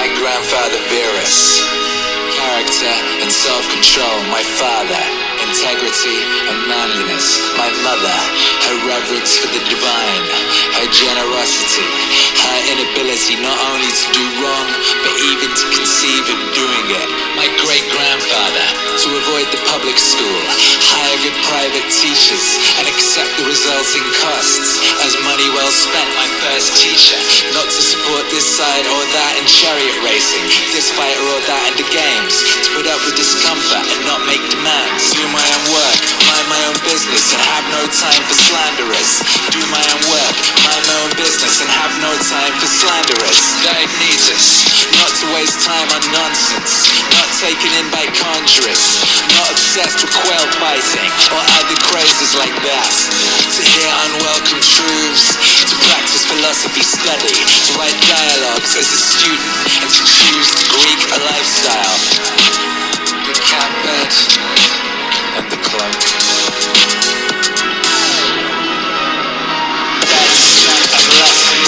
my grandfather Goodest. Character and self-control, my father. Integrity and manliness, my mother. Her reverence for the divine, her generosity, her inability not only to do wrong, but even to conceive of doing it. My great-grandfather, to avoid the public school, hire good private teachers, and accept the resulting costs as money well spent. My first teacher, not to support this side or that in chariot racing, this fighter or that in the games, to put up with discomfort and not make demands, do my own work, mind my own business and have no time for slanderers. Do my own work, mind my own business and have no time for slanderers. Diagnosis, not to waste time on nonsense, not taken in by conjurers, not obsessed with quail fighting or other crazes like that. To hear unwelcome truths, to practice philosophy study, to write dialogues as a student, and to choose the Greek lifestyle. The cat bed and the cloak. That's a blessing.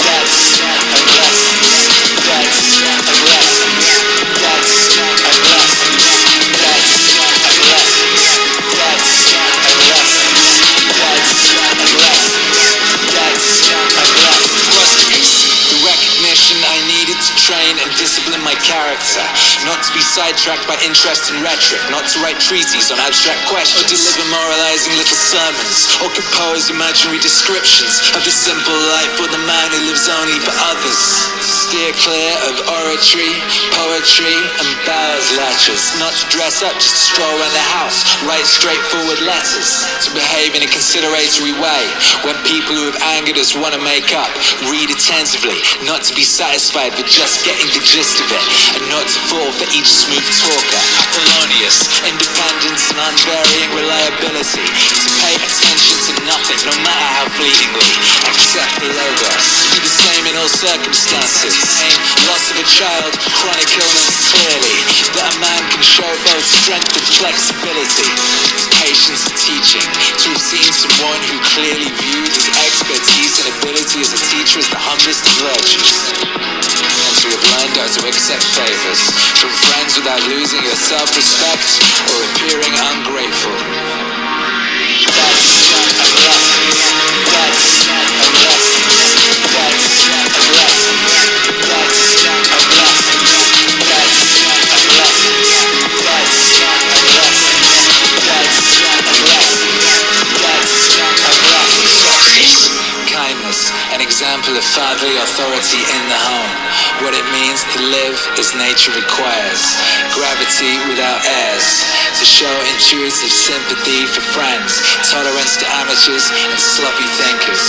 That's a blessing. That's a blessing. That's a blessing. That's a blessing. That's a blessing. That's a blessing. That's a blessing. Rusticus, the recognition I needed to train and discipline my character, not to be sidetracked by interest in rhetoric, not to write treatises on abstract questions, or deliver moralizing little sermons, or compose imaginary descriptions of the simple life for the man who lives only for others. Steer clear of oratory, poetry, and bowels latches, not to dress up just to stroll around the house, write straightforward letters, to behave in a conciliatory way when people who have angered us want to make up, read attentively, not to be satisfied with just getting the gist of it, and not to fall for each smooth talker. Apollonius, independence and unvarying reliability, to pay attention to nothing, no matter how fleetingly, except the logos. To be the same in all circumstances. Pain, loss of a child, chronic illness clearly, that a man can show both strength and flexibility. Patience and teaching, to have seen someone who clearly viewed his expertise and ability as a teacher as the humblest of virtues. And to have learned how to accept favors from friends without losing your self-respect or appearing ungrateful. That's a blessing. That's a blessing. That's a blessing. That's a blessing. That's a blessing. That's a blessing. That's a blessing. That's a blessing. Justice, kindness, an example of fatherly authority in the home. What it means to live as nature requires. Gravity without airs. To show intuitive sympathy for friends. Tolerance to amateurs and sloppy thinkers.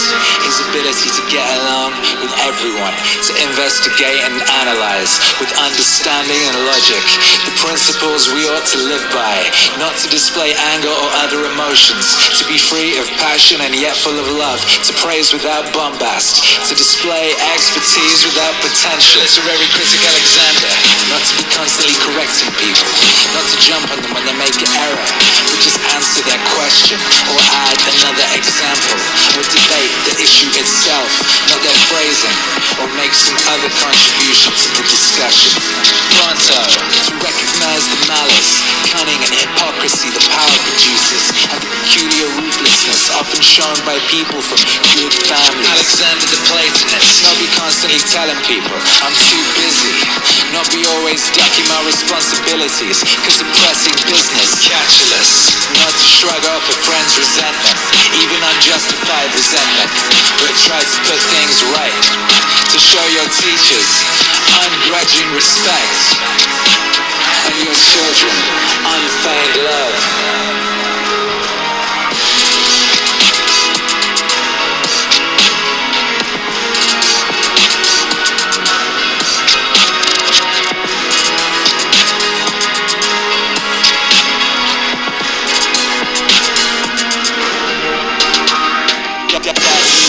His ability to get along with everyone. To investigate and analyze with understanding and logic. The principles we ought to live by. Not to display anger or other emotions. To be free of passion and yet full of love. To praise without bombast. To display expertise without pretension. Literary critic Alexander, not to be constantly correcting people, not to jump on them when they make an error, but just answer their question or add another example, or debate the issue itself, not their phrasing, or make some other contribution to the discussion. Pronto, to recognize the malice, cunning and hypocrisy the power produces, and the peculiar ruthlessness often shown by people from good families. Alexander the Platonist, not be constantly telling people, I'm too busy, not be always ducking my responsibilities, cause of pressing business. Catulous, not to shrug off a friend's resentment, even unjustified resentment, but try to put things right. To show your teachers ungrudging respect, and your children unfeigned love. That's a blessing.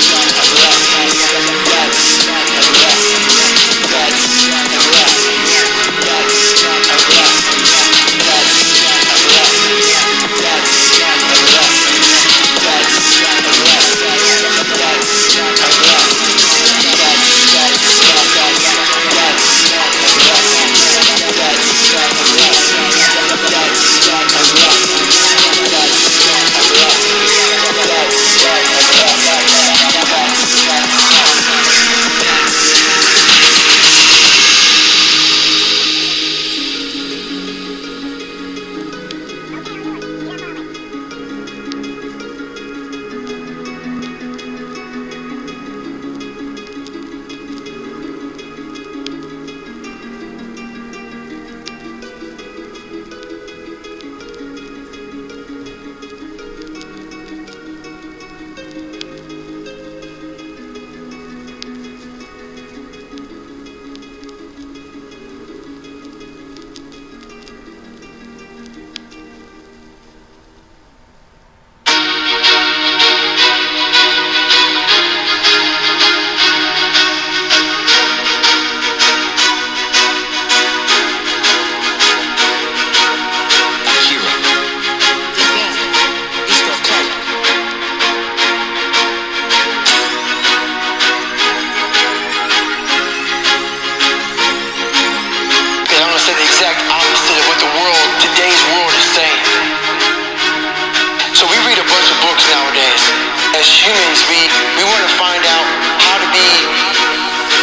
as humans, we want to find out how to be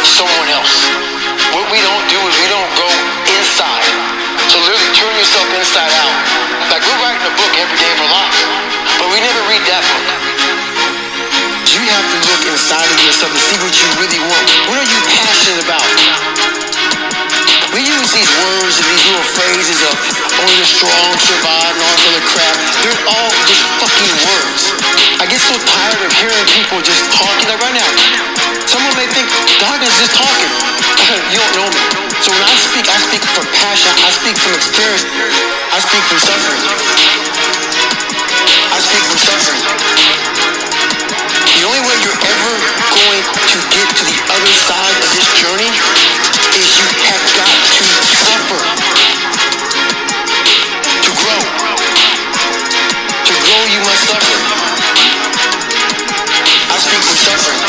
someone else. What we don't do is we don't go inside. So literally turn yourself inside out. Like we're writing a book every day of our lives, but we never read that book. So you have to look inside of yourself to see what you really want. What are you passionate about? We use these words and these little phrases of only the strong survive and all this other crap. They're all just fucking words. I get so tired of hearing people just talking. Like right now, someone may think, Dawkins is just talking. You don't know me. So when I speak from passion. I speak from experience. I speak from suffering. I speak from suffering. The only way you're ever going to get to the other side of this journey is you have got to suffer. To grow. To grow, you must suffer. I speak from suffering.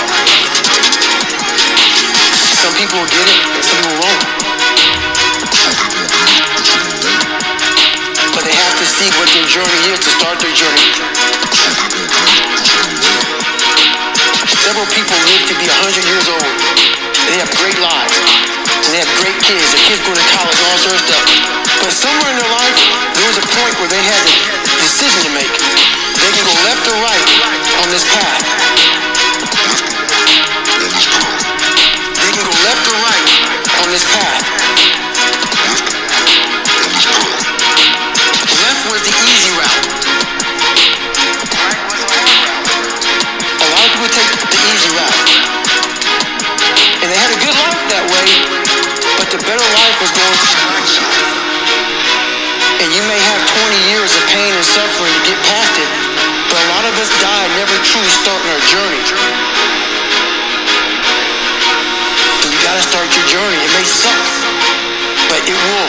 Some people will get it, and some people won't. But they have to see what their journey is to start their journey. Several people live to be 100 years old. They have great lives. And they have great kids. Their kids go to college and all sorts of stuff. But somewhere in their life, there was a point where they had a decision to make. They can go left or right on this path. They can go left or right on this path. Left was the easy route. Right was the hard route. A lot of people take the easy route. And they had a good life that way, but the better life was going to the right side. And you may have 20 years of pain and suffering to get past it, but a lot of us died never truly starting our journey. So you gotta start your journey. It may suck, but it will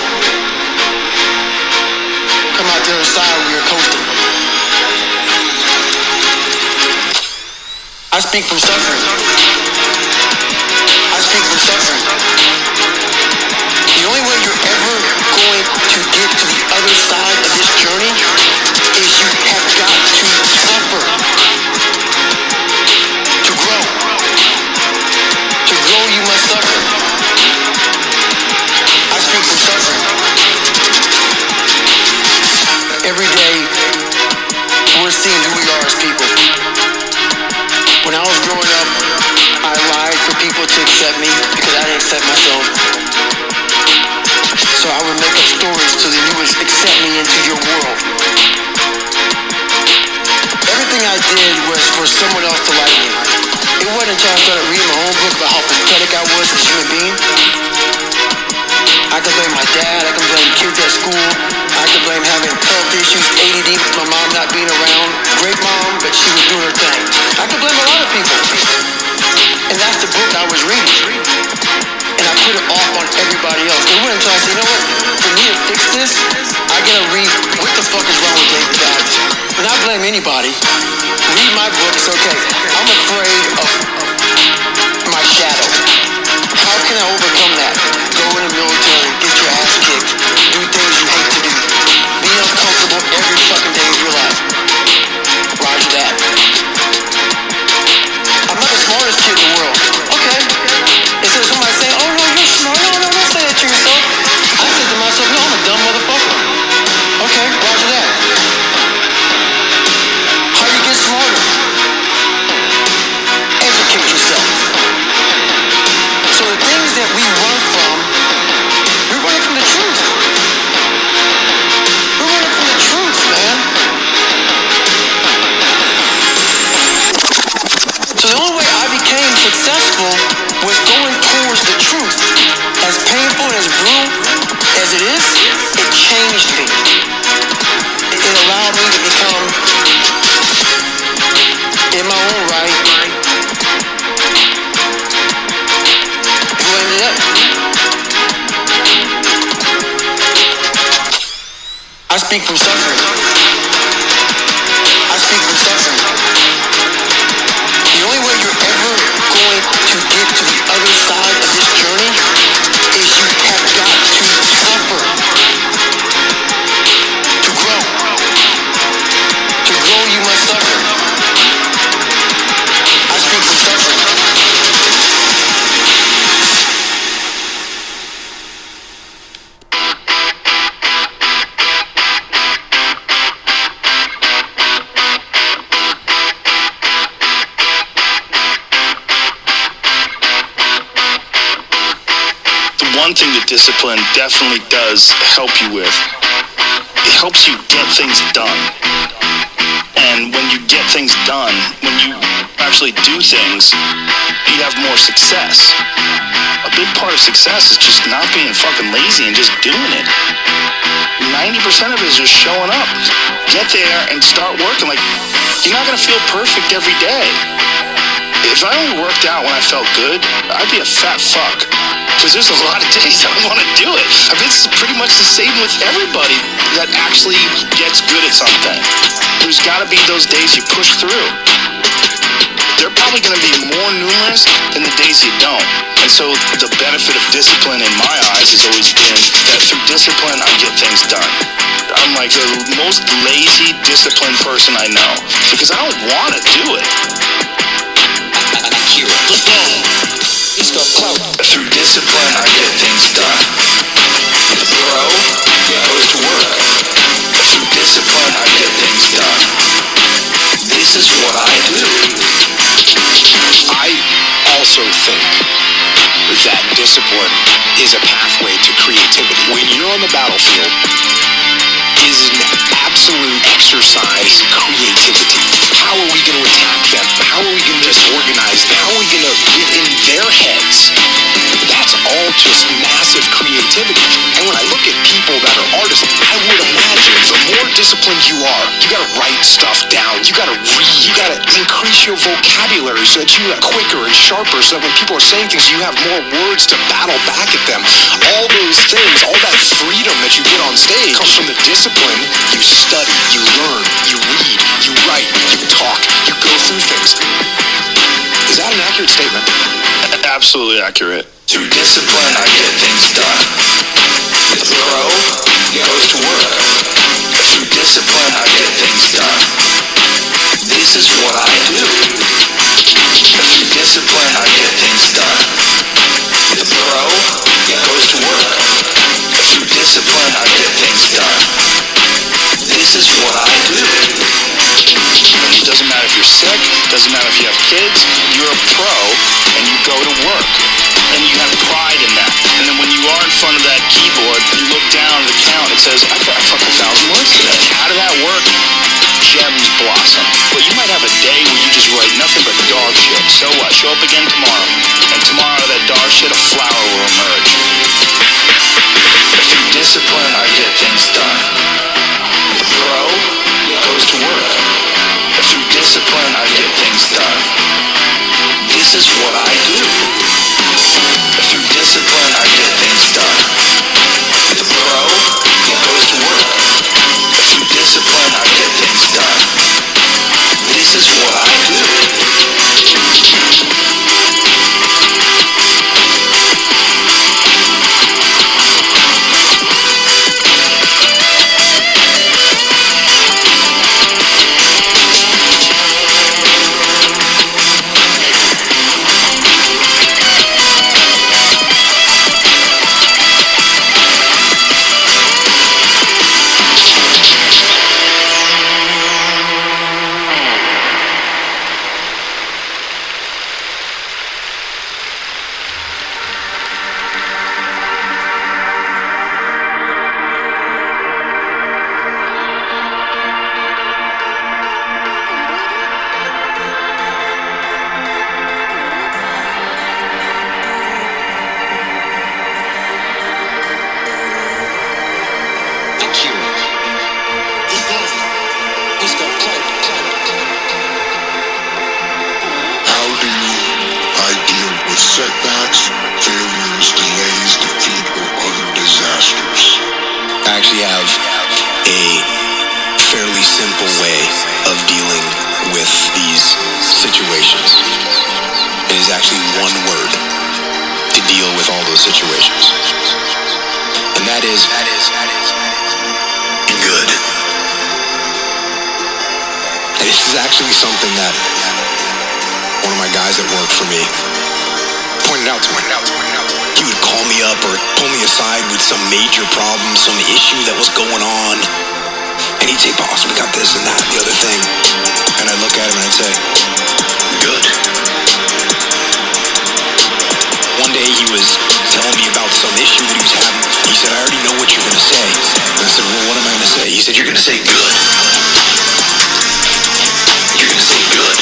come out the other side where you're coasting. I speak from suffering. I speak from suffering. The only way you're ever going to get to the other side of this journey is you have got to suffer. To grow. To grow, you must suffer. I speak from suffering. Every day, we're seeing who we are as people. When I was growing up, I lied for people to accept me because I didn't accept myself. So I would make up stories so that you would accept me into your world. Everything I did was for someone else to like me. It wasn't until I started reading my own book about how pathetic I was as a human being. I could blame my dad, I could blame kids at school, I could blame having health issues, ADD, my mom not being around. Great mom, but she was doing her thing. I could blame a lot of people. And that's the book I was reading. And I put it off on everybody else. It wasn't until I said, you know what, for me to fix this, I gotta read what the fuck is wrong with David Goodest. And I blame anybody. Read my book, it's okay. I'm afraid of my shadow. How can I overcome that? Go in the military, get your ass kicked, do things you hate to do. Be uncomfortable every fucking day of your life. Roger that. I'm not the smartest kid in the world. Okay. Instead of somebody saying, oh no, you're smart. No, don't say that to yourself. I said to myself, no, I'm a dumb motherfucker. Okay, roger that. How do you get smarter? Educate yourself. So the things that we run from, we're running from the truth. We're running from the truth, man. So the only way I became successful was going towards the truth. As painful and as brutal as it is, it changed me. It allowed me to become, in my own right, who I ended up. I speak from suffering. I speak from suffering. The only way you're ever going to get to the other side of this journey is you have got to suffer. To grow. To grow, you must suffer. one thing that discipline definitely does help you with, it helps you get things done. And when you get things done, when you actually do things, you have more success. A big part of success is just not being fucking lazy and just doing it. 90% of it is just showing up. Get there and start working. Like, you're not gonna feel perfect every day. If I only worked out when I felt good, I'd be a fat fuck. Because there's a lot of days I don't want to do it. I mean, it's pretty much the same with everybody that actually gets good at something. There's got to be those days you push through. They're probably going to be more numerous than the days you don't. And so the benefit of discipline in my eyes has always been that through discipline, I get things done. I'm like the most lazy, disciplined person I know because I don't want to do it. He's got clout. Through discipline, I get things done. The bro goes to work. Through discipline, I get things done. This is what I do. I also think that discipline is a pathway to creativity. When you're on the battlefield, is an absolute exercise in creativity. How are we going to attack them? How are we going to disorganize them? How are we going to get in their heads? That's all just massive creativity. And when I look at people that are artists, I would imagine the more disciplined you are, you got to write stuff down. You got to read. You got to increase your vocabulary so that you are quicker and sharper so that when people are saying things, you have more words to battle back at them. All those things, all that freedom that you get on stage comes from the discipline. You study, you learn, you read, you write, you talk, you go through things. Is that an accurate statement? Absolutely accurate. Through discipline, I get things done. The bro goes to work. Through discipline, I get things done. This is what I do. Through discipline, I get things done. The bro goes to work. Through discipline, I get things done. This is what I do. It doesn't matter if you're sick, doesn't matter if you have kids, you're a pro and you go to work. And you have pride in that. And then when you are in front of that keyboard, you look down at the count, it says, I got fucking 1,000 words today. Out of that work, gems blossom. But you might have a day where you just write nothing but dog shit. So what? Show up again tomorrow. And tomorrow that dog shit, a flower will emerge. Through discipline, I get things done. The bro goes to work. Through discipline, I get things done. This is what I do. Through discipline, I get things done. The bro goes to work. Through discipline, I get things done. This is what I do. Setbacks, failures, delays, defeat, or other disasters. I actually have a fairly simple way of dealing with these situations. It is actually one word to deal with all those situations. And that is good. And this is actually something that one of my guys that worked for me pointed out to me. He would call me up or pull me aside with some major problem, some issue that was going on. And he'd say, boss, we got this and that and the other thing. And I'd look at him and I'd say, good. One day he was telling me about some issue that he was having. He said, I already know what you're going to say. And I said, well, what am I going to say? He said, you're going to say good. You're going to say good.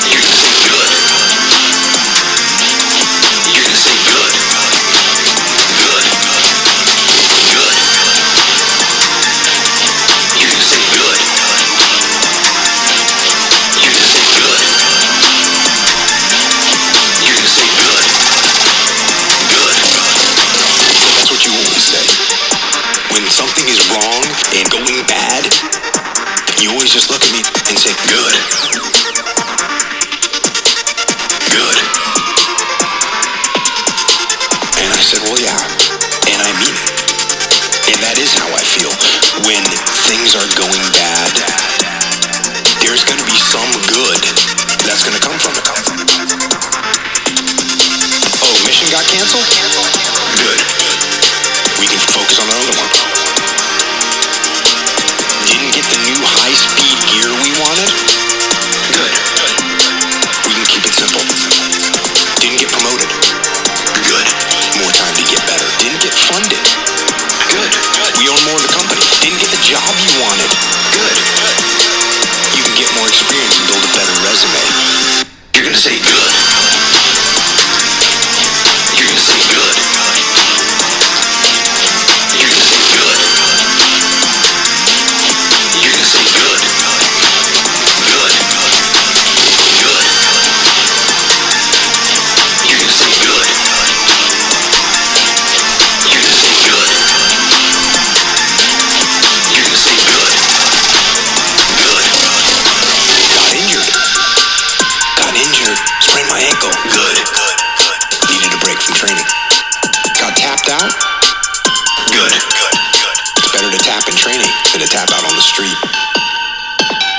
You're going to say good. You're going to say good. Good. Good. You're going to say good. You're going to say good. You're going to say good. Good. That's what you always say. When something is wrong and going bad, you always just look at me and say, good. Good. And I said, well, yeah. And I mean it. And that is how I feel. When things are going bad, there's going to be some good that's going to come from it. Oh, mission got canceled? Good. We can focus on the other one. Didn't get the new high-speed gear we wanted? Good. We can keep it simple. Didn't get promoted? Good. More time to get better. Didn't get funded? Good. We own more of the company. Didn't get the job you wanted? Good. You can get more experience and build a better resume. You're gonna say good. You're gonna say good. You're gonna say good. You're gonna say good. Good. Good. You're gonna say good. You're gonna say good. You're gonna say good. Good. Got injured. Got injured. Sprained my ankle. Good. Needed a break from training. Got tapped out. Good. It's better to tap in training than to tap out on the street.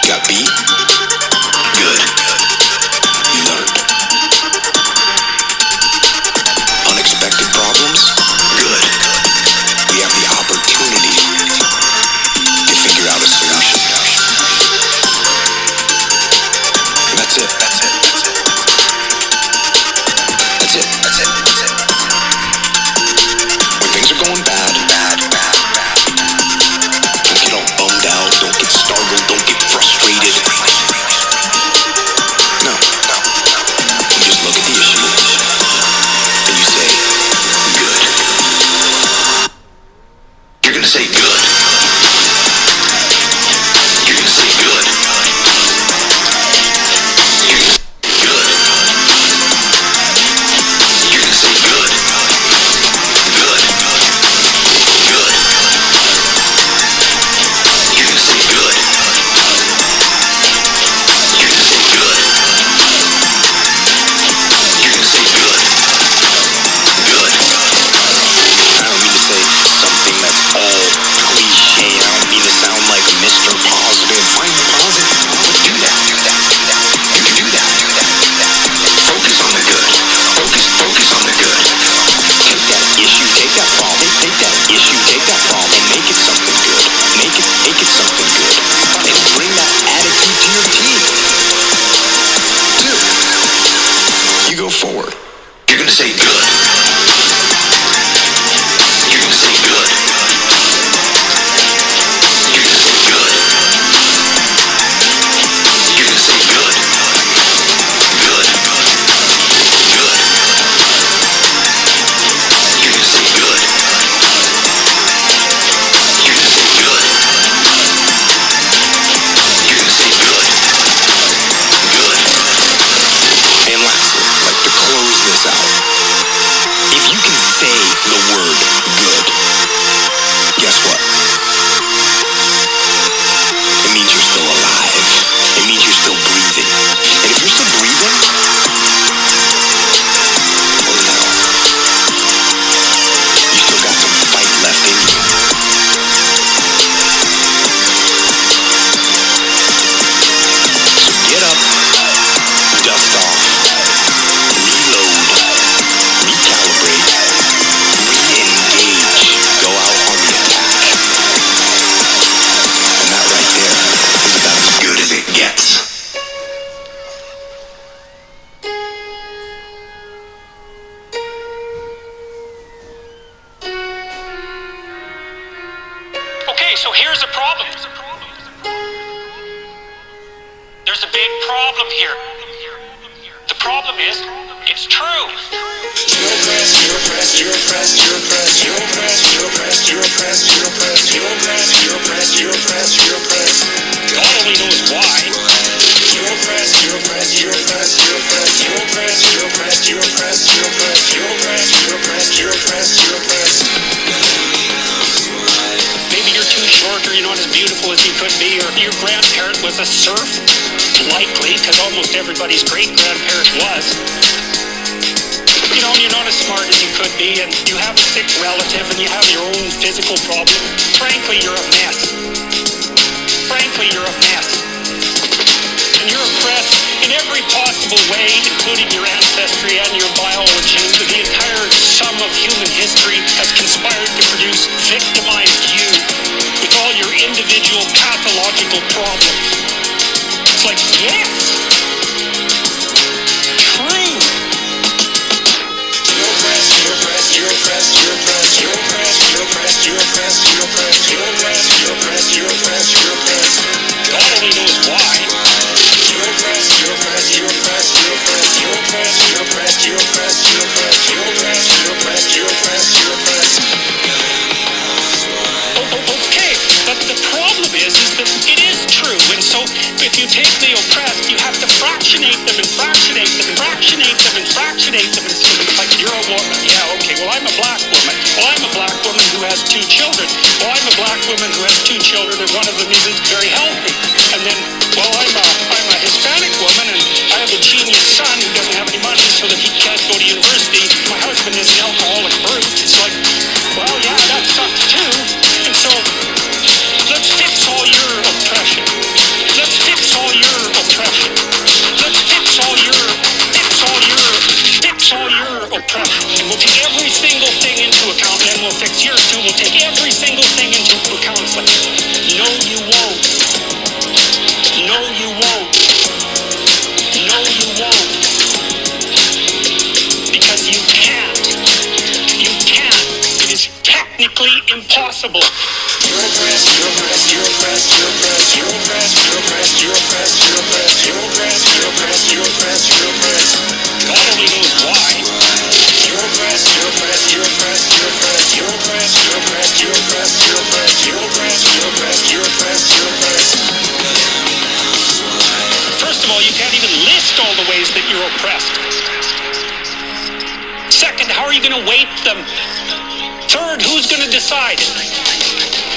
Got beat. Good. You learned. Unexpected problems. Good. We have the opportunity to figure out a solution. That's it. That's it. That's it. That's it. That's it. When things are going bad, don't get all bummed out, don't get startled, don't get frustrated. No. You just look at the issue and you say, good. You're gonna say good. You're gonna say good. You're gonna say good. So here's the problem. There's a big problem here. The problem is, it's true. You're oppressed, you're oppressed, you're oppressed, you're oppressed, you're oppressed, you're oppressed, you're oppressed, you're oppressed, you're oppressed, you're oppressed, you're oppressed, you're oppressed. God only knows why. You're oppressed, you're oppressed, you're oppressed, you're oppressed, you're oppressed, you're oppressed, you're oppressed, you're oppressed, you're oppressed, you're oppressed, you're oppressed, you're oppressed. Maybe you're too short, or you're not as beautiful as you could be, or your grandparent was a serf. Likely, because almost everybody's great-grandparent was. You know, you're not as smart as you could be, and you have a sick relative, and you have your own physical problem. Frankly, you're a mess. Frankly, you're a mess. And you're oppressed in every possible way, including your ancestry and your biology. The entire sum of human history has conspired to produce victimized you with all your individual pathological problems. It's like, yes! True! You're oppressed, you're oppressed, you're oppressed, you're oppressed, you're oppressed, you're oppressed, you're oppressed, you're oppressed, you're oppressed, you're oppressed, you're oppressed, you're oppressed. God only knows why. You're oppressed, you're oppressed, you're oppressed, you're oppressed, you're oppressed, you're oppressed, you're oppressed, you're oppressed, you're oppressed, you're oppressed, you're oppressed, you're oppressed. Okay, but the problem is that it is true, and so if you take the oppressed, you have to fractionate them and fractionate them and fractionate them and fractionate them, and so it's like, you're a woman. Yeah, okay, well, I'm a black woman. Well, I'm a black woman who has 2 children. Well, I'm a black woman who has 2 children, and one of them isn't very healthy. And then, well, I'm a Hispanic woman, and I have a genius son who doesn't have any money so that he can't go to university. My husband is an alcoholic brute. It's like, well, yeah, that sucks too. And so, let's fix all your oppression. Let's fix all your oppression. Let's fix all your oppression. And we'll take every single thing into account, and we'll fix yours too. We'll take every single thing into account. It's like, no, you won't. No, you won't. No, you won't. Because you can't. You can't. It is technically impossible. You're oppressed, you're oppressed, you're oppressed, you're oppressed, you're oppressed, you're oppressed, you're oppressed, you're oppressed, you're oppressed, you're oppressed, you're oppressed, you're oppressed. God only knows why. You're oppressed, you're oppressed, you're oppressed, you're oppressed, you're oppressed, you're oppressed, you're oppressed, you're oppressed, you're oppressed, you're oppressed, you're oppressed, you're oppressed. First of all, you can't even list all the ways that you're oppressed. Second, how are you going to weight them? Third, who's going to decide?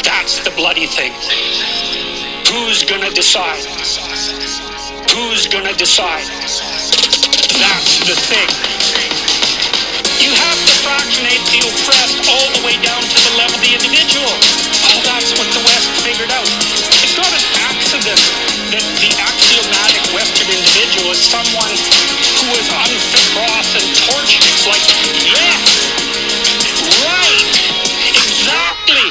That's the bloody thing. Who's going to decide? Who's going to decide? That's the thing. You have to fractionate the oppressed all the way down to the level of the individual. Oh, that's what the West figured out. It's not an accident that the axiomatic Western individual is someone who is unfit, cross, and tortured. It's like, yes, right, exactly.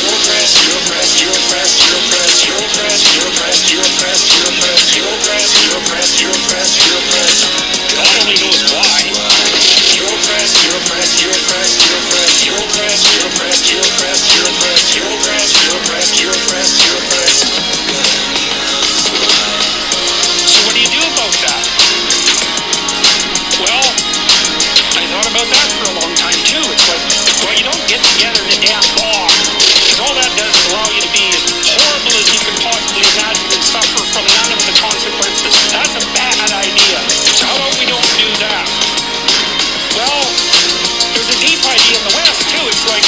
You're oppressed, you're oppressed, you're oppressed, you're oppressed, you're oppressed, you're oppressed, you're oppressed, you're oppressed, you're oppressed, you're oppressed, you're oppressed, you're oppressed. God only knows why. You're oppressed, you're oppressed, you're oppressed, you're oppressed, you're oppressed, you're oppressed, you're oppressed, you're oppressed, you're oppressed, you're oppressed, you're oppressed, you're oppressed. So what do you do about that? Well, I thought about that for a long time too. It's like, well, you don't get together in a damn bar, because all that does is allow you to be as horrible as you can possibly imagine and suffer from none of the consequences. That's a bad idea. So how about we don't do that? Well, there's a deep idea in the West too. It's like,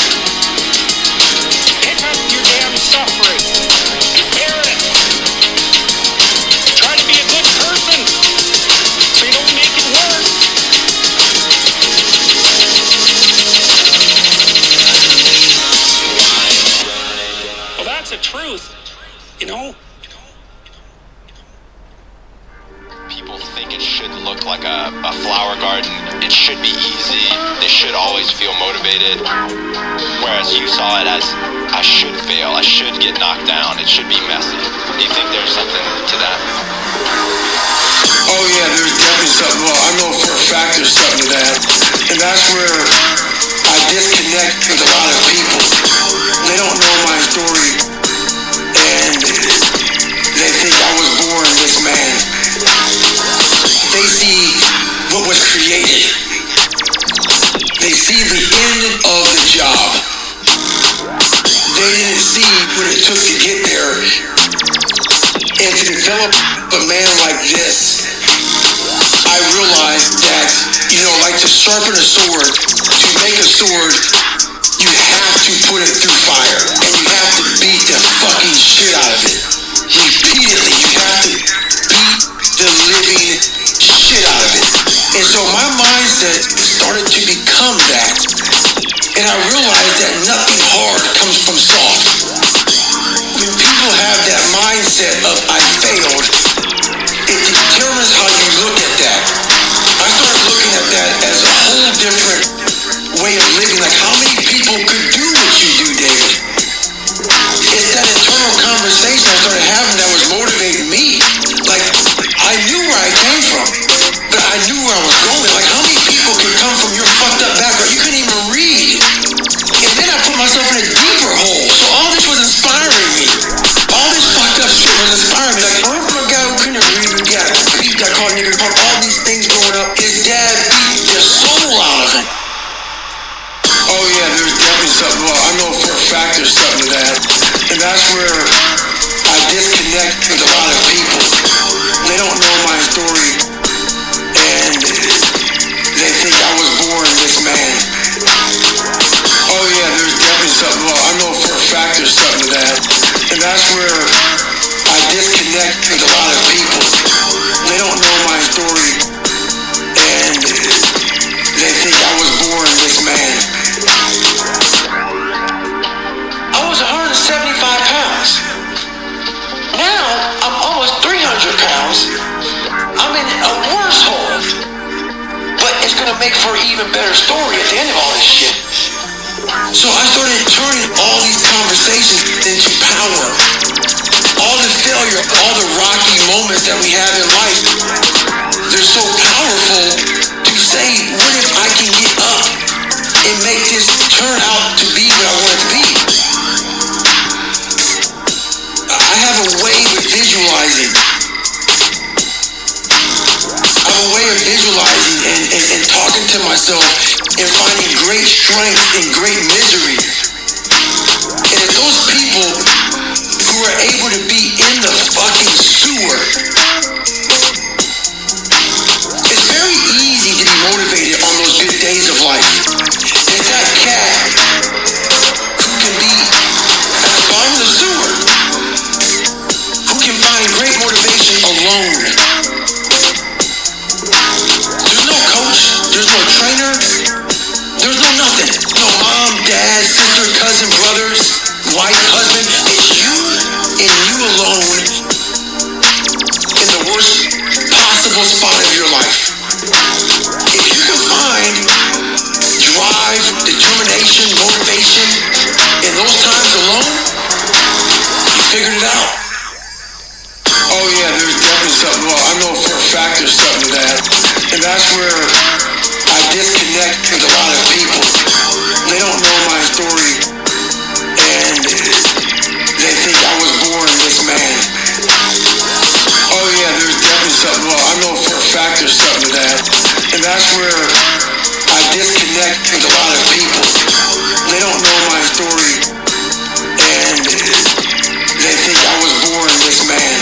pick up your damn suffering. Bear it. Try to be a good person so you don't make it worse. Well, that's the truth, you know? People think it should look like a flower garden. It should be easy. They should always feel motivated. Whereas you saw it as, I should fail. I should get knocked down. It should be messy. Do you think there's something to that? Oh yeah, there's definitely something. Well, I know for a fact there's something to that. And that's where I disconnect with a lot of people. They don't know my story, and they think I was born this man. They see what was created. They see the end of the job. They didn't see what it took to get there. And to develop a man like this, I realized that, like to sharpen a sword, to make a sword, you have to put it through fire. And you have to beat the fucking shit out of it. Repeatedly, you have to beat the living shit out of it. And so my mindset started to become that. And I realized that nothing hard comes from soft. When people have that mindset of I failed, it determines how you look at that. I started looking at that as a whole different way of living. Like, how many people could do what you do, David? It's that internal conversation I started having that was motivating me. Like, I knew where I came from, but I knew where I was going. Like, how many people could come from your fucked up background? You couldn't even read. And then I put myself in a deeper hole. So all this was inspiring me. All this fucked up shit was inspiring me. Like, I'm from a guy who couldn't read, who got beat, got caught nigger, caught all these things growing up. His dad beat the soul out of him. Oh yeah, there's definitely something. Well, I know for a fact there's something to that. And that's where I disconnect with a lot of people. They don't know my story, and they think I was born this man. Oh yeah, there's definitely something. Well, I know for a fact there's something to that. And that's where I disconnect with a lot of people. They don't know my story, and they think I was born this man. I was 175 pounds. Now I'm almost 300 pounds. I'm in a worse hole. But it's gonna make for an even better story at the end of all this shit. So I started turning all these conversations into power. All the failure, all the rocky moments that we have in life, they're so powerful to say, what if I can get up and make this turn out to be what I want it to be? I have a way of visualizing. I have a way of visualizing and talking to myself and finding great strength in great misery. And it's those people who are able to be in the fucking sewer. It's very easy to be motivated on those good days of life. It's that cat who can be at the bottom of the sewer, who can find great motivation alone. There's no coach, there's no trainer, there's no nothing. No mom, dad, sister, cousin, brothers, wife, husband. It's you and you alone in the worst possible spot of your life. If you can find drive, determination, motivation in those times alone, you figured it out. Oh yeah, there's definitely something. Well, I know for a fact there's something to that. And that's where I disconnect with a lot of people. They don't know my story, and they think I was born this man. Oh yeah, there's definitely something. Well, I know for a fact there's something to that. And that's where I disconnect with a lot of people. They don't know my story, and they think I was born this man.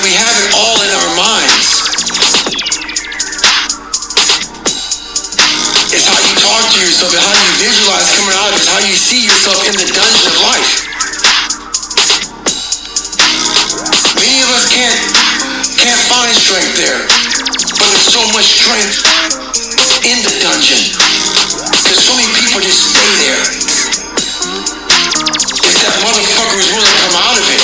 We have it all in our minds. It's how you talk to yourself, and how you visualize coming out of it, it's how you see yourself in the dungeon of life. Many of us can't find strength there, but there's so much strength in the dungeon, because so many people just stay there. It's that motherfucker who's willing to come out of it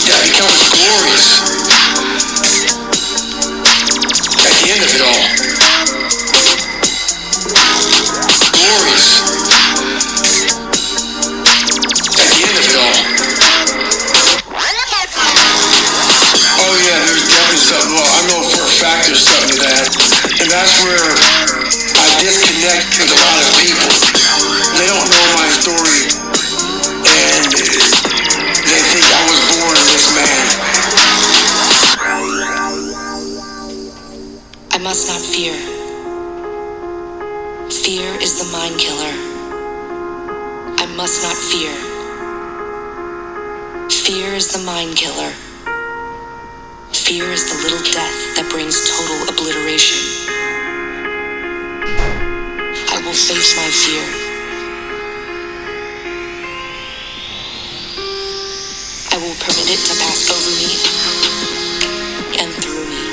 that becomes glorious at the end of it all. Glorious at the end of it all. Oh yeah, there's definitely something. Well, I know for a fact there's something to that. And that's where connect with a lot of people. They don't know my story, and they think I was born this man. I must not fear. Fear is the mind killer. I must not fear. Fear is the mind killer. Fear is the little death that brings total obliteration. I will face my fear. I will permit it to pass over me and through me.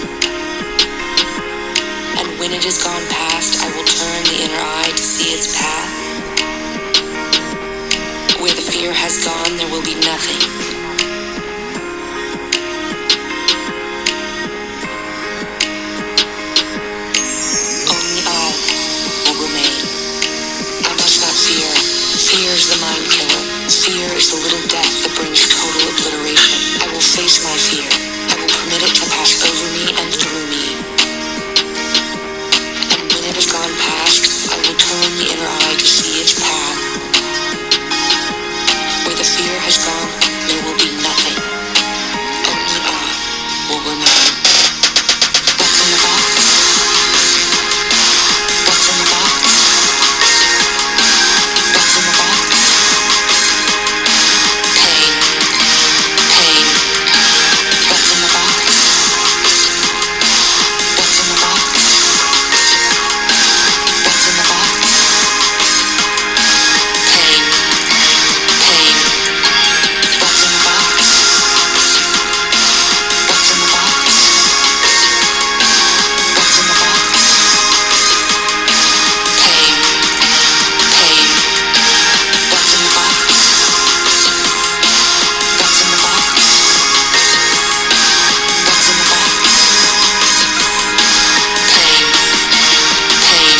And when it has gone past, I will turn the inner eye to see its path. Where the fear has gone, there will be nothing. Fear is the mind killer. Fear is the little death that brings total obliteration. I will face my fear. I will permit it to pass over me and through me. And when it has gone past, I will turn the inner eye to see its path. Where the fear has gone, there will be nothing. Only I will remain. What's in the box? What's in the box? What's in the box? Pain. Pain. What's in the box? What's in the box? What's in the box? Pain. Pain. What's in the box? What's in the box? What's in the box? Pain. Pain. What's in the box? What's in the box? What's in the box? Pain. Pain.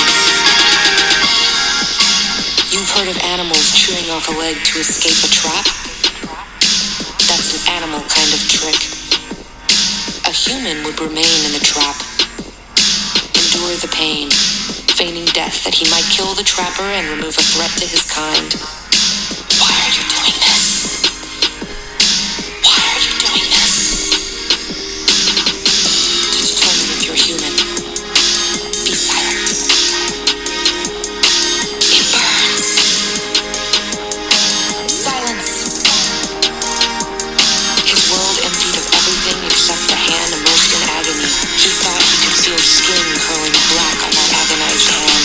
You've heard of animals chewing off a leg to escape a trap? That's an animal kind of trick. A human would remain in the trap, endure the pain, feigning death that he might kill the trapper and remove a threat to his kind. Why are you doing this? Why are you doing this? To determine if you're human, be silent. It burns. Silence. His world emptied of everything except the hand immersed in agony. He thought he could feel skin curling black on that agonized hand,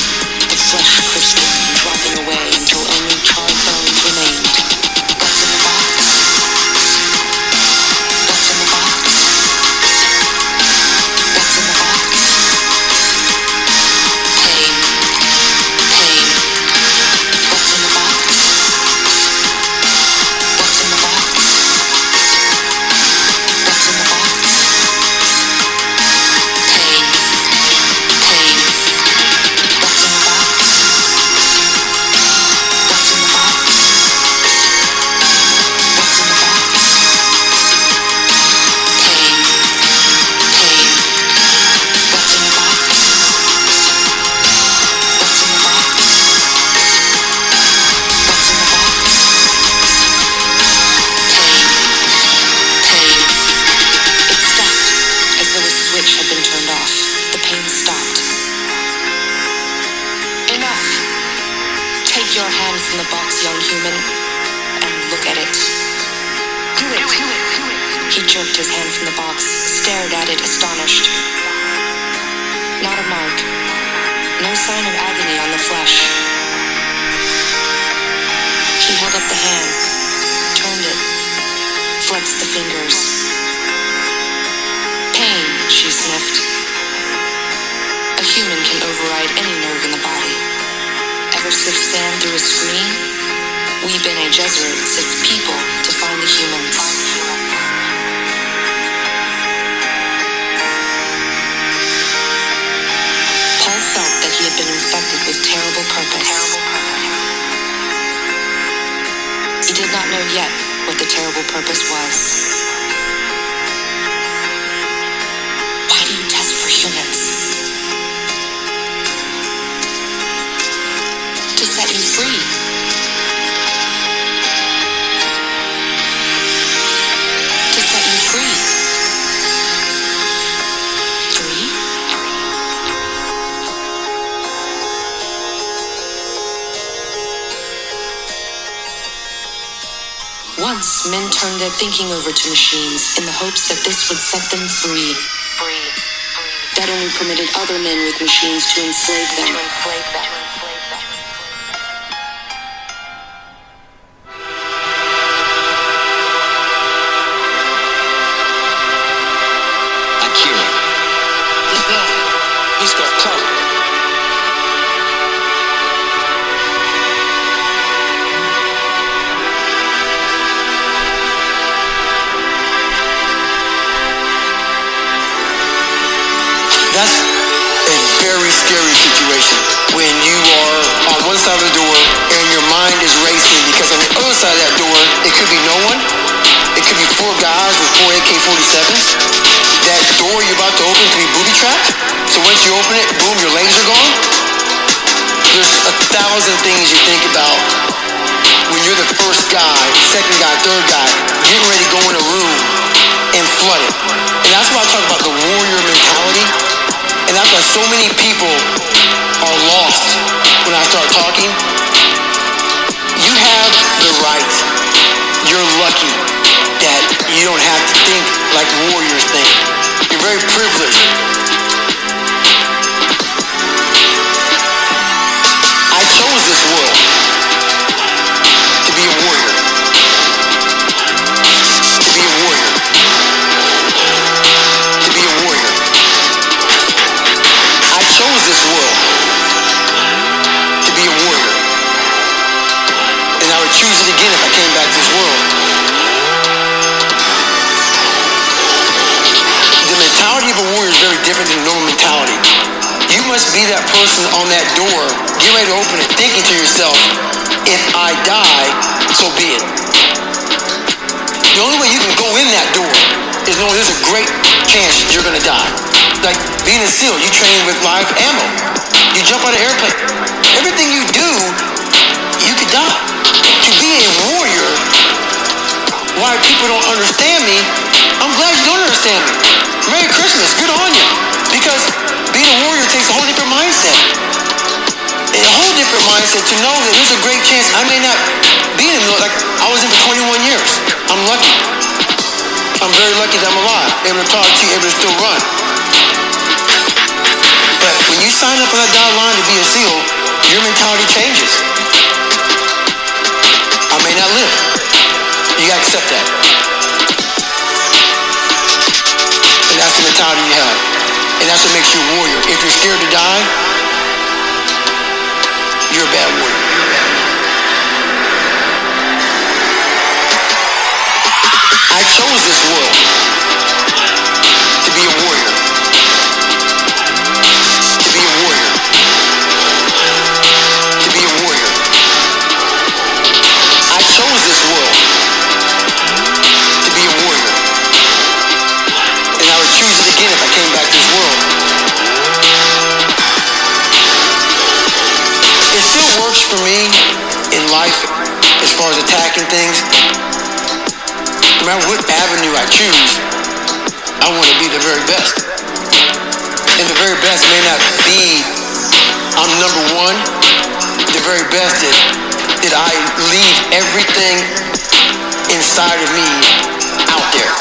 the flesh crystalline and dropping away until only charred bones remained. What's in the box? What's in the box? What's in the box? Pain. Pain. What's in the box? What's in the box? What's in the box? Pain. Pain. What's in the box? What's in the box? What's in the box? Pain. Pain. What's in the box? What's in the box? What's in the box? Pain. Pain. It stopped, as though a switch had been turned off. The pain stopped. Enough! Take your hand from the box, young human, and look at it. Do it. He jerked his hand from the box, stared at it astonished. Not a mark. No sign of agony on the flesh. He held up the hand, turned it, flexed the fingers. Pain, she sniffed. A human can override any nerve in the body. Ever sift sand through a screen? We Bene Gesserit sift people to find the humans. Paul felt that he had been infected with terrible purpose. He did not know yet what the terrible purpose was. Why do you test for humans? Once, men turned their thinking over to machines in the hopes that this would set them free. That only permitted other men with machines to enslave them. Akira. He's got clout. That's a very scary situation when you are on one side of the door and your mind is racing because on the other side of that door, it could be no one. It could be 4 guys with 4 AK-47s. That door you're about to open could be booby trapped. So once you open it, boom, your legs are gone. There's 1,000 things you think about when you're the first guy, second guy, third guy, getting ready to go in a room and flood it. And that's why I talk about the warrior mentality. And that's why so many people are lost when I start talking. You have the right. You're lucky that you don't have to think like warriors think. You're very privileged. I chose this world to be a warrior. To be a warrior. To be a warrior. I chose this world to be a warrior. And I would choose it again if I came back to this world. The mentality of a warrior is very different than a normal mentality. You must be that person on that door, get ready to open it, thinking to yourself, if I die, so be it. The only way you can go in that door is knowing there's a great chance you're gonna die. Like being a SEAL, you train with live ammo. You jump out of an airplane. Everything you do, you could die. To be a warrior, why people don't understand me, I'm glad you don't understand me. Merry Christmas, good on you. Because being a warrior takes a whole different mindset. A whole different mindset to know that there's a great chance I may not be in the military. Like I was in for 21 years. I'm lucky. I'm very lucky that I'm alive, able to talk to you, able to still run. But when you sign up on that dotted line to be a SEAL, your mentality changes. I may not live. You gotta accept that. And that's the mentality you have. And that's what makes you a warrior. If you're scared to die, you're a bad warrior. I chose this world to be a warrior. To be a warrior. To be a warrior. I chose this world to be a warrior. And I would choose it again if I came back to this world. It still works for me in life as far as attacking things. No matter what avenue I choose, I want to be the very best. And the very best may not be I'm number one. The very best is that I leave everything inside of me out there.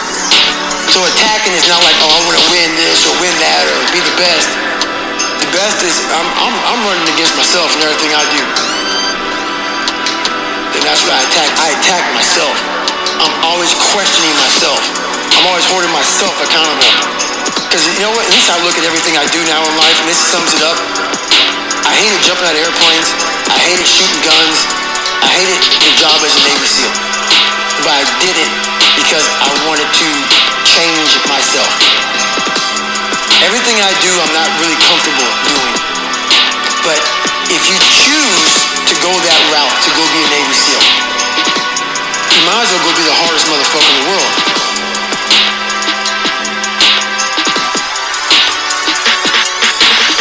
So attacking is not like, oh, I want to win this or win that or be the best. The best is I'm running against myself and everything I do. And that's what I attack. I attack myself. I'm always questioning myself. I'm always holding myself accountable. Because you know what? At least I look at everything I do now in life, and this sums it up. I hated jumping out of airplanes. I hated shooting guns. I hated the job as a Navy SEAL. But I did it because I wanted to change myself. Everything I do, I'm not really comfortable doing. But if you choose to go that route, to go be a Navy SEAL, you might as well go be the hardest motherfucker in the world.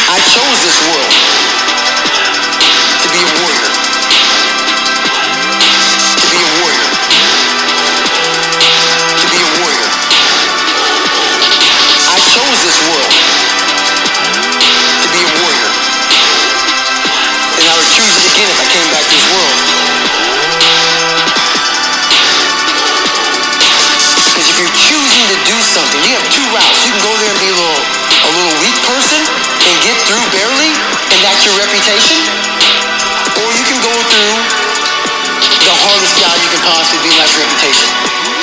I chose this world to be a warrior. To be a warrior. To be a warrior. I chose this world to be a warrior. And I would choose it again if I came back to this world. through barely, and that's your reputation, or you can go through the hardest job you can possibly be, and that's your reputation.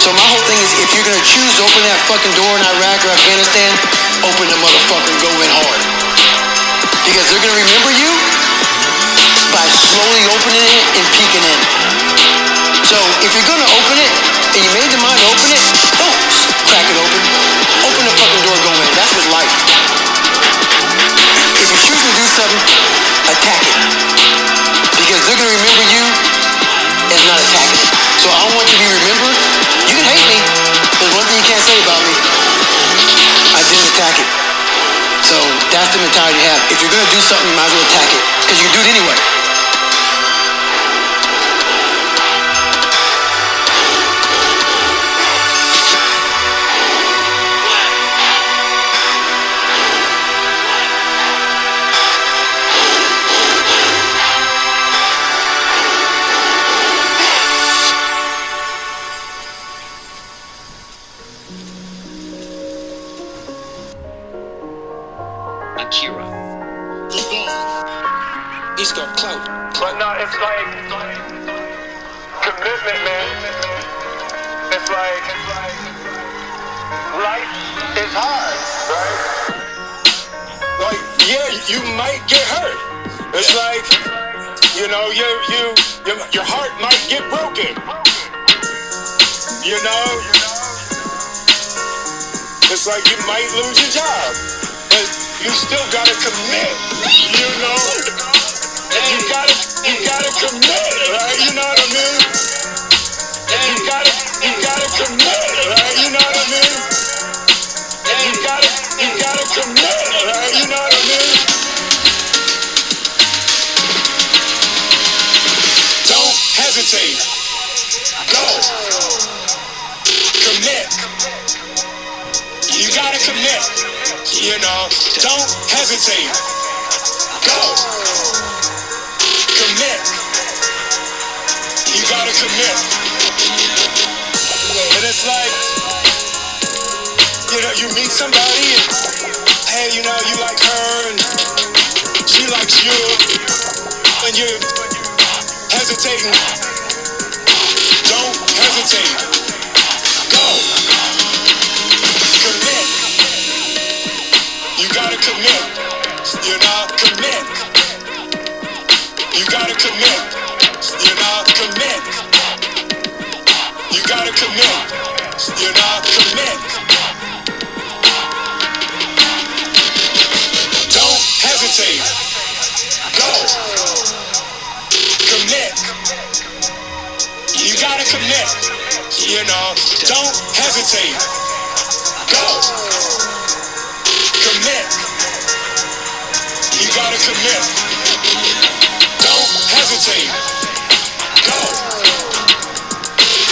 So my whole thing is, if you're gonna choose to open that fucking door in Iraq or Afghanistan, open the motherfucker and go in hard. Because they're gonna remember you by slowly opening it and peeking in. So if you're gonna open it, and you made the mind to open it, don't crack it open. Open the fucking door, go in. That's with life. If you're choosing to do something, attack it. Because they're gonna remember you as not attacking it. So I want you to be remembered. You can hate me. There's one thing you can't say about me. I didn't attack it. So that's the mentality you have. If you're gonna do something, you might as well attack it. Because you can do it anyway. Akira. He's got clout. But no, it's like commitment, man. It's like life is hard, right? Like, yeah, you might get hurt. It's like, you know, your heart might get broken. You know, it's like you might lose your job, but you still gotta commit. You know, you gotta commit, right? You know what I mean? You gotta commit, right? You know what I mean? You gotta commit, right? You know what I mean? Don't hesitate. Go. Commit. You gotta commit. You know, don't hesitate. Go. Commit. You gotta commit. And it's like, you know, you meet somebody and, hey, you know, you like her and she likes you, and you're hesitating. Don't hesitate. Go. Commit. You gotta commit. You know, commit. You gotta commit. You know, commit. You gotta commit. You know, commit. Don't hesitate. Go. Commit. You gotta commit. You know, don't hesitate. Go. Commit. You gotta commit. Don't hesitate. Go.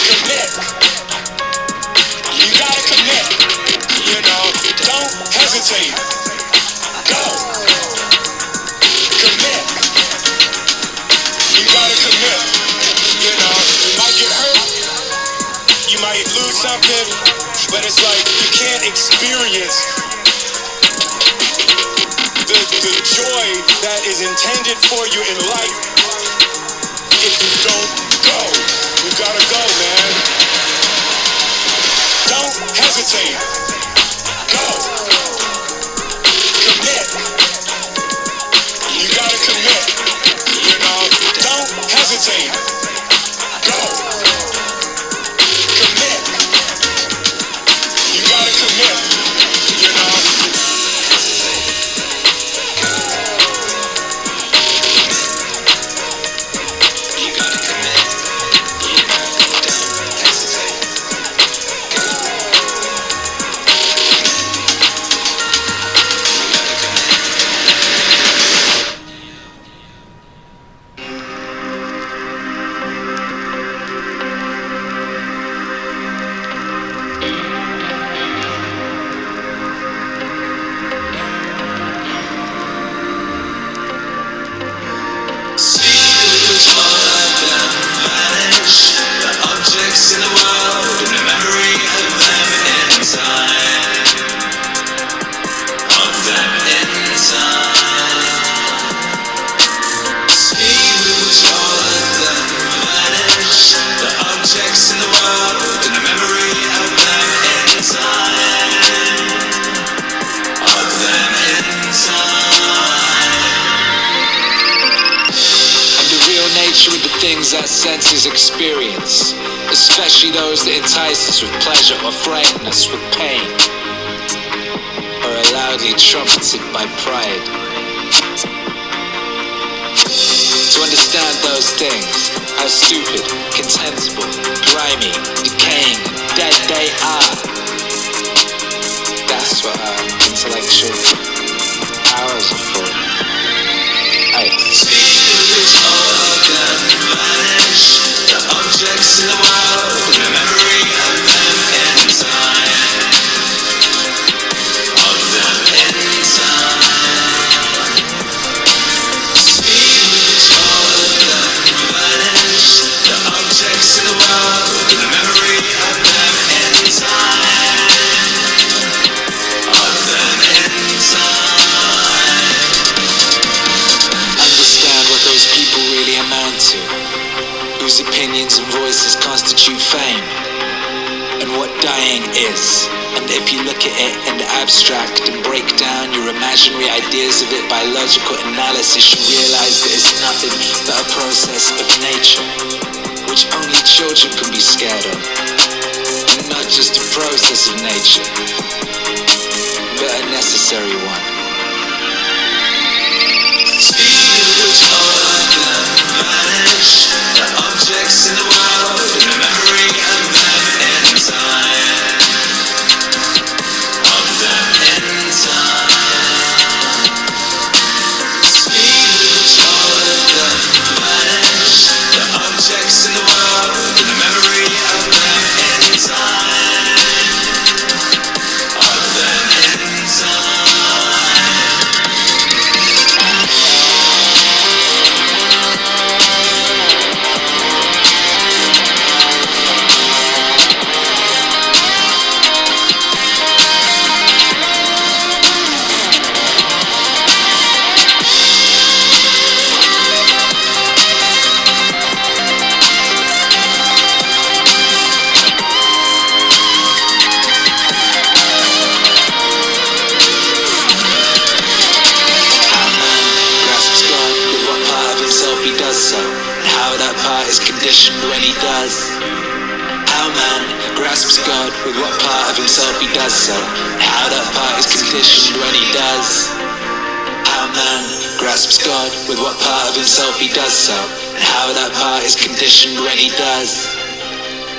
Commit. You gotta commit. You know, don't hesitate. Go. Commit. You gotta commit. You know, you might get hurt. You might lose something. But it's like you can't experience the joy that is intended for you in life if you don't go. You gotta go, man. Don't hesitate. Go. Commit. You gotta commit. You know, don't hesitate. Go. Commit. You gotta commit. You know. things that senses experience, especially those that entice us with pleasure or frighten us with pain, or are loudly trumpeted by pride. To understand those things, how stupid, contemptible, grimy, decaying, dead they are, that's what our intellectual powers are for. All of them vanish, the objects in the world, and the memory of them in time. Of them in time. Speed with which all of them vanish, the objects in the world, and the memory of them in time. Of them in time. Understand what those people really amount to, whose opinions and voices constitute fame, and what dying is. And if you look at it in the abstract and break down your imaginary ideas of it by logical analysis, you realize that it's nothing but a process of nature, which only children can be scared of. And not just a process of nature, but a necessary one. Which all of them vanish, the objects in the world, and the memory of them in time. Of them in time. Speed with which all of them vanish, the objects in the world, and the memory of them in time. Of them in time. When he does, how man grasps God with what part of himself he does so, and how that part is conditioned when he does. How man grasps God with what part of himself he does so, and how that part is conditioned when he does.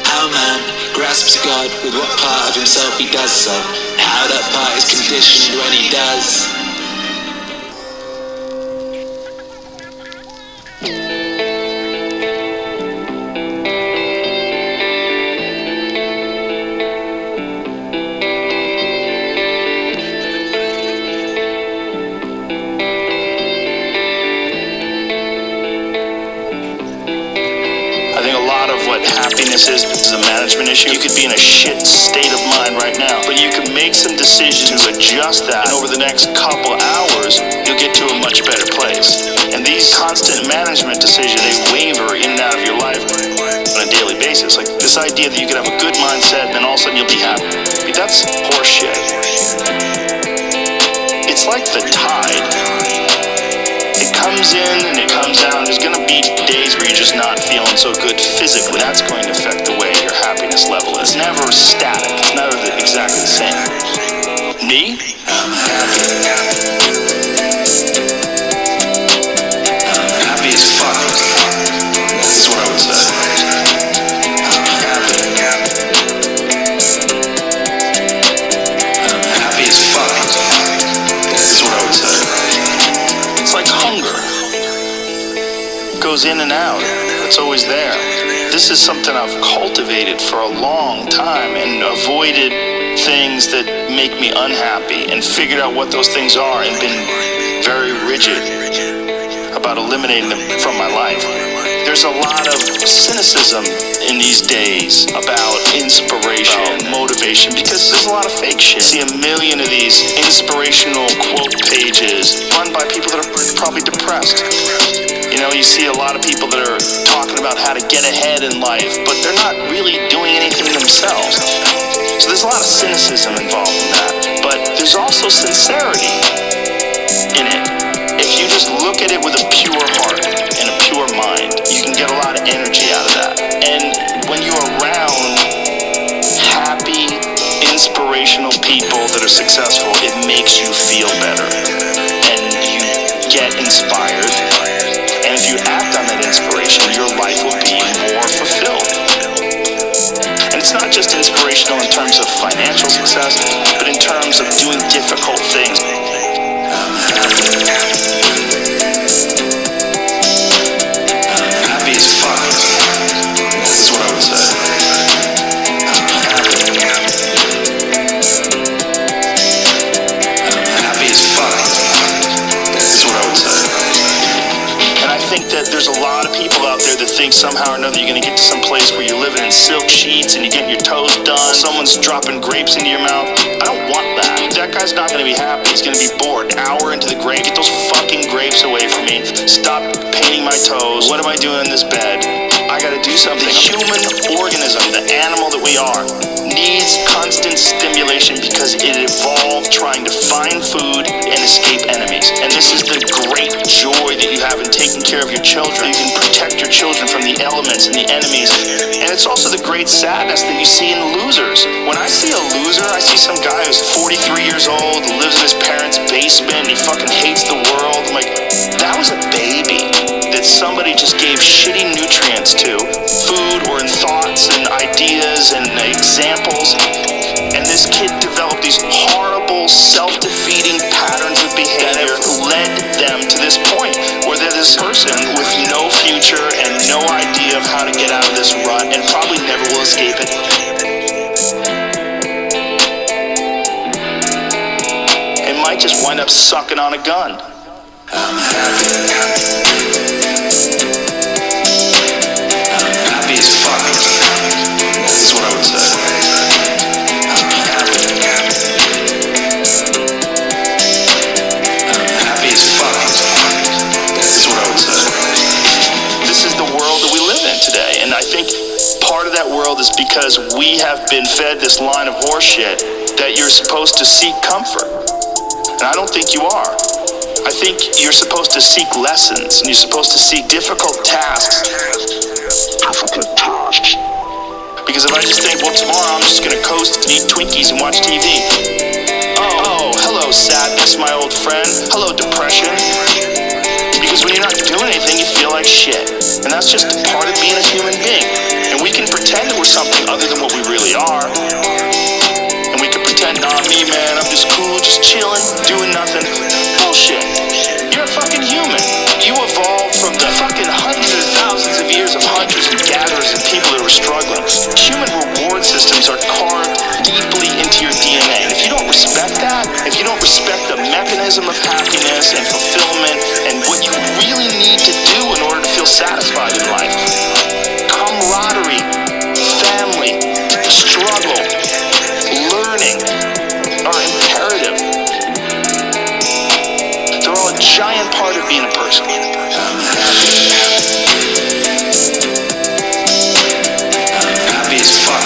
How man grasps God with what part of himself he does so, and how that part is conditioned when he does. Happiness is a management issue. You could be in a shit state of mind right now, but you can make some decisions to adjust that, and over the next couple hours, you'll get to a much better place. And these constant management decisions, they waver in and out of your life on a daily basis. Like this idea that you could have a good mindset and then all of a sudden you'll be happy. I mean, that's horseshit. It's like the tide. It comes in and it comes out. There's going to be days where you're just not feeling so good physically. That's going to affect the way your happiness level is. It's never static. It's never exactly the same. Me? I'm happy. I'm happy as fuck. This is what I would say. I'm happy. I'm happy as fuck. This is what I would say. It's like hunger. It goes in and out. It's always there. This is something I've cultivated for a long time and avoided things that make me unhappy and figured out what those things are and been very rigid about eliminating them from my life. There's a lot of cynicism in these days about inspiration, motivation, because there's a lot of fake shit. I see a million of these inspirational quote pages run by people that are probably depressed. You know, you see a lot of people that are talking about how to get ahead in life, but they're not really doing anything themselves. So there's a lot of cynicism involved in that. But there's also sincerity in it. If you just look at it with a pure heart and a pure mind, you can get a lot of that are successful, it makes you feel better. And you get inspired. And if you act on that inspiration, your life will be more fulfilled. And it's not just inspirational in terms of financial success, but in terms of doing difficult things. Happy as fuck. That's what I would say. Happy as fuck. That's what I would say. And I think that there's a lot of people out there that think somehow or another you're going to get to some place where you're living in silk sheets and you're getting your toes done, someone's dropping grapes into your mouth. I don't want that. That guy's not going to be happy. He's going to be bored. An hour into the grape, get those fucking grapes away from me. Stop painting my toes. What am I doing in this bed? I got to do something. The human organism, the animal that we are, needs constant stimulation because it evolved trying to find food and escape enemies. And this is the great joy that you have in taking care of your children. You can protect your children from the elements and the enemies. And it's also the great sadness that you see in losers. When I see a loser, I see some guy who's 43 years old, lives in his parents' basement, and he fucking hates the world. I'm like, that was a baby that somebody just gave shitty nutrients to, food or in thoughts and ideas and examples. And this kid developed these horrible, self-defeating patterns of behavior that have led them to this point where they're this person with no future and no idea of how to get out of this rut and probably never will escape it. It might just wind up sucking on a gun. I'm happy as fuck. This is what I would say. I'm happy as fuck. This is what I would say. This is the world that we live in today, and I think part of that world is because we have been fed this line of horseshit that you're supposed to seek comfort. And I don't think you are. I think you're supposed to seek lessons, and you're supposed to seek difficult tasks. Because if I just think, well, tomorrow I'm just going to coast and eat Twinkies and watch TV. Oh, hello, sadness, my old friend. Hello, depression. Because when you're not doing anything, you feel like shit. And that's just part of being a human being. And we can pretend that we're something other than what we really are. And we can pretend, nah, me, man, I'm just cool, just chilling, doing nothing. Bullshit. You're a fucking human. You evolved from the fucking hundreds of thousands of years of hunters and gatherers and people that were struggling. Human reward systems are carved deeply into your DNA. And if you don't respect that, if you don't respect the mechanism of happiness and fulfillment and what you really need to do in order to feel satisfied in life, camaraderie, family, struggle, learning are imperative. They're all a giant part of being a person. I'm happy as fuck.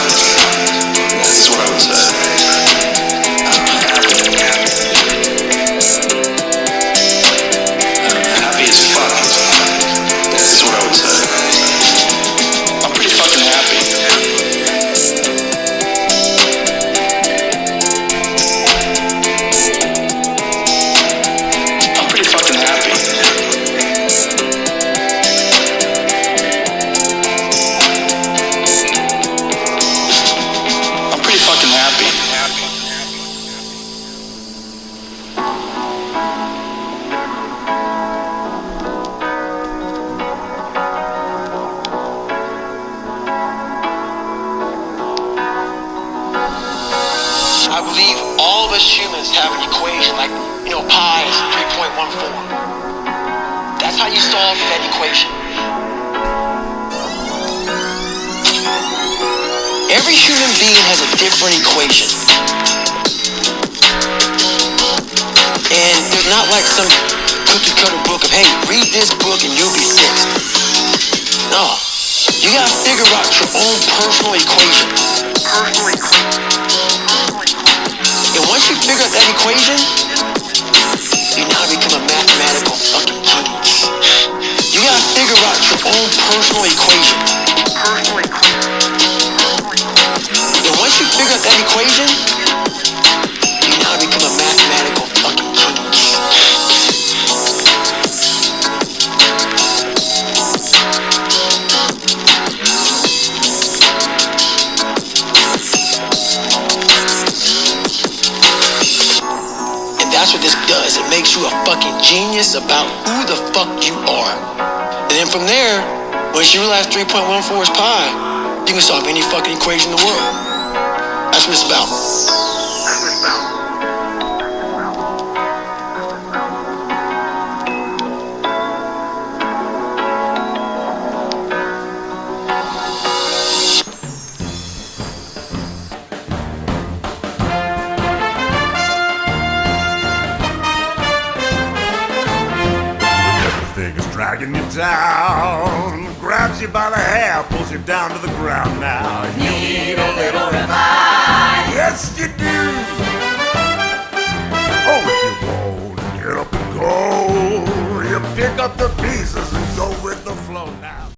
This is what I would say. I'm happy as fuck. This is what I would say. I'm pretty fucking happy. I'm pretty fucking happy. I'm pretty fucking happy. I believe all of us humans have an equation, like, pi is 3.14. That's how you solve that equation. Every human being has a different equation. And there's not like some cookie cutter book of, hey, read this book and you'll be fixed. No. You gotta figure out your own personal equation. And once you figure out that equation, you now become a mathematical fucking genius. You gotta figure out your own personal equation. And once you figure out that equation, you now a fucking genius about who the fuck you are. And then from there, once you realize 3.14 is pi, you can solve any fucking equation in the world. That's what it's about. Everything is dragging you down, grabs you by the hair, pulls you down to the ground now. You need a little revive. Yes, you do. Oh, if you won't get up and go, you pick up the